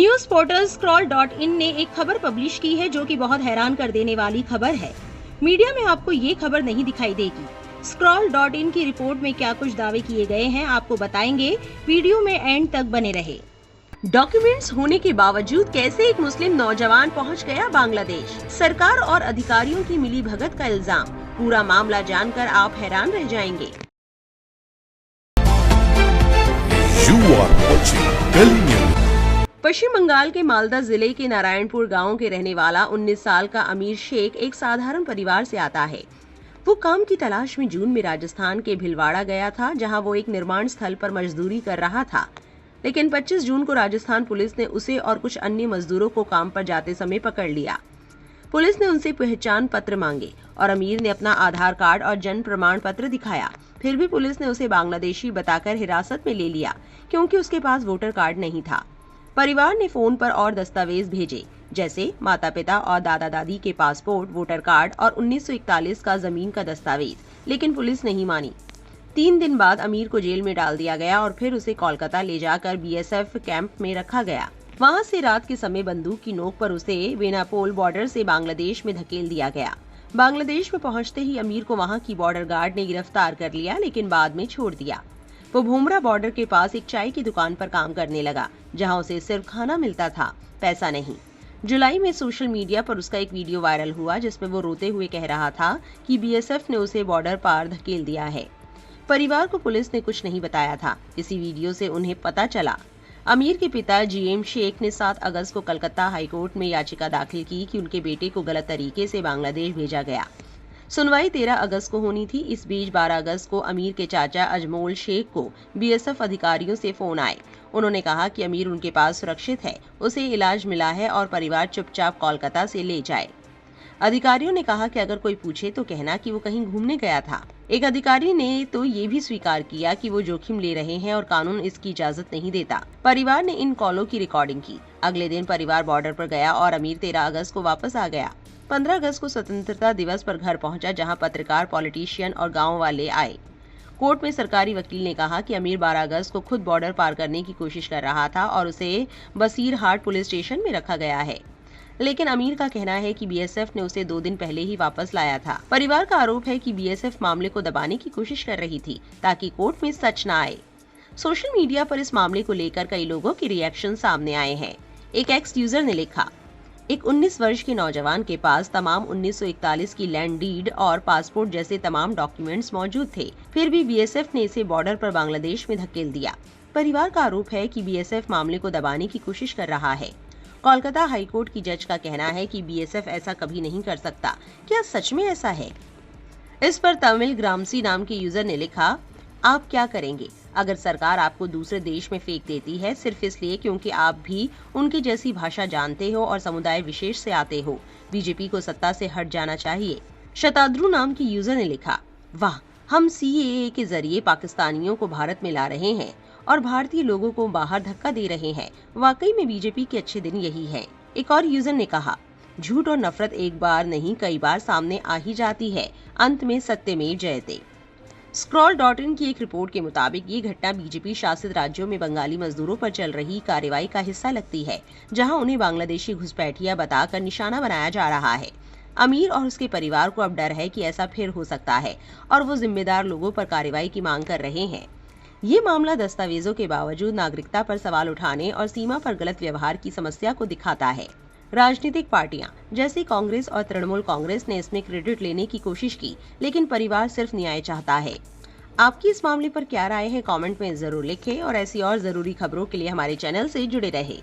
News portal scroll.in ने एक खबर पब्लिश की है जो कि बहुत हैरान कर देने वाली खबर है। मीडिया में आपको ये खबर नहीं दिखाई देगी। scroll.in की रिपोर्ट में क्या कुछ दावे किए गए हैं आपको बताएंगे, वीडियो में एंड तक बने रहे। डॉक्यूमेंट्स होने के बावजूद कैसे एक मुस्लिम नौजवान पहुंच गया बांग्लादेश, सरकार और अधिकारियों की मिलीभगत का इल्जाम। पूरा मामला जानकर आप हैरान रह जाएंगे। पश्चिम बंगाल के मालदा जिले के नारायणपुर गांव के रहने वाला 19 साल का अमीर शेख एक साधारण परिवार से आता है। वो काम की तलाश में जून में राजस्थान के भिलवाड़ा गया था, जहां वो एक निर्माण स्थल पर मजदूरी कर रहा था। लेकिन 25 जून को राजस्थान पुलिस ने उसे और कुछ अन्य मजदूरों को काम पर जाते समय पकड़ लिया। पुलिस ने उनसे पहचान पत्र मांगे और अमीर ने अपना आधार कार्ड और जन्म प्रमाण पत्र दिखाया। फिर भी पुलिस ने उसे बांग्लादेशी बताकर हिरासत में ले लिया, क्योंकि उसके पास वोटर कार्ड नहीं था। परिवार ने फोन पर और दस्तावेज भेजे, जैसे माता पिता और दादा दादी के पासपोर्ट, वोटर कार्ड और 1941 का जमीन का दस्तावेज, लेकिन पुलिस नहीं मानी। 3 दिन बाद अमीर को जेल में डाल दिया गया और फिर उसे कोलकाता ले जाकर बीएसएफ कैंप में रखा गया। वहां से रात के समय बंदूक की नोक पर उसे बेनापोल बॉर्डर से बांग्लादेश में धकेल दिया गया। बांग्लादेश में पहुंचते ही अमीर को वहां की बॉर्डर गार्ड ने गिरफ्तार कर लिया, लेकिन बाद में छोड़ दिया। वो भूमरा बॉर्डर के पास एक चाय की दुकान पर काम करने लगा, जहां उसे सिर्फ खाना मिलता था, पैसा नहीं। जुलाई में सोशल मीडिया पर उसका एक वीडियो वायरल हुआ, जिसमें वो रोते हुए कह रहा था कि बीएसएफ ने उसे बॉर्डर पार धकेल दिया है। परिवार को पुलिस ने कुछ नहीं बताया था। इसी वीडियो से उन्हें पता चला। अमीर के पिता जीएम शेख ने 7 अगस्त को कलकत्ता हाईकोर्ट में याचिका दाखिल की कि उनके बेटे को गलत तरीके से बांग्लादेश भेजा गया। सुनवाई 13 अगस्त को होनी थी। इस बीच 12 अगस्त को अमीर के चाचा अजमोल शेख को बीएसएफ अधिकारियों से फोन आए। उन्होंने कहा कि अमीर उनके पास सुरक्षित है, उसे इलाज मिला है और परिवार चुपचाप कोलकाता से ले जाए। अधिकारियों ने कहा कि अगर कोई पूछे तो कहना कि वो कहीं घूमने गया था। एक अधिकारी ने तो ये भी स्वीकार किया कि वो जोखिम ले रहे हैं और कानून इसकी इजाजत नहीं देता। परिवार ने इन कॉलों की रिकॉर्डिंग की। अगले दिन परिवार बॉर्डर पर गया और अमीर 13 अगस्त को वापस आ गया। 15 अगस्त को स्वतंत्रता दिवस पर घर पहुंचा, जहां पत्रकार, पॉलिटिशियन और गांव वाले आए। कोर्ट में सरकारी वकील ने कहा कि अमीर 12 अगस्त को खुद बॉर्डर पार करने की कोशिश कर रहा था और उसे बसीरहाट पुलिस स्टेशन में रखा गया है। लेकिन अमीर का कहना है कि बीएसएफ ने उसे 2 दिन पहले ही वापस लाया था। परिवार का आरोप है कि बीएसएफ मामले को दबाने की कोशिश कर रही थी, ताकि कोर्ट में सच न आए। सोशल मीडिया पर इस मामले को लेकर कई लोगों के रिएक्शन सामने आए हैं। एक एक्स यूजर ने लिखा, एक 19 वर्ष के नौजवान के पास तमाम 1941 की लैंड डीड और पासपोर्ट जैसे तमाम डॉक्यूमेंट्स मौजूद थे, फिर भी बीएसएफ ने इसे बॉर्डर पर बांग्लादेश में धकेल दिया। परिवार का आरोप है कि बीएसएफ मामले को दबाने की कोशिश कर रहा है। कोलकाता हाईकोर्ट की जज का कहना है कि बीएसएफ ऐसा कभी नहीं कर सकता। क्या सच में ऐसा है? इस पर तमिल ग्रामसी नाम के यूजर ने लिखा, आप क्या करेंगे अगर सरकार आपको दूसरे देश में फेंक देती है, सिर्फ इसलिए क्योंकि आप भी उनकी जैसी भाषा जानते हो और समुदाय विशेष से आते हो। बीजेपी को सत्ता से हट जाना चाहिए। शताद्रु नाम के यूजर ने लिखा, वाह, हम सीएए के जरिए पाकिस्तानियों को भारत में ला रहे हैं और भारतीय लोगों को बाहर धक्का दे रहे हैं। वाकई में बीजेपी के अच्छे दिन यही है। एक और यूजर ने कहा, झूठ और नफरत एक बार नहीं कई बार सामने आ ही जाती है, अंत में सत्यमेव जयते। scroll.in की एक रिपोर्ट के मुताबिक ये घटना बीजेपी शासित राज्यों में बंगाली मजदूरों पर चल रही कार्रवाई का हिस्सा लगती है, जहां उन्हें बांग्लादेशी घुसपैठिया बताकर निशाना बनाया जा रहा है। अमीर और उसके परिवार को अब डर है कि ऐसा फिर हो सकता है और वो जिम्मेदार लोगों पर कार्रवाई की मांग कर रहे हैं। ये मामला दस्तावेजों के बावजूद नागरिकता पर सवाल उठाने और सीमा पर गलत व्यवहार की समस्या को दिखाता है। राजनीतिक पार्टियां जैसे कांग्रेस और तृणमूल कांग्रेस ने इसमें क्रेडिट लेने की कोशिश की, लेकिन परिवार सिर्फ न्याय चाहता है। आपकी इस मामले पर क्या राय है, कमेंट में जरूर लिखें और ऐसी और जरूरी खबरों के लिए हमारे चैनल से जुड़े रहें।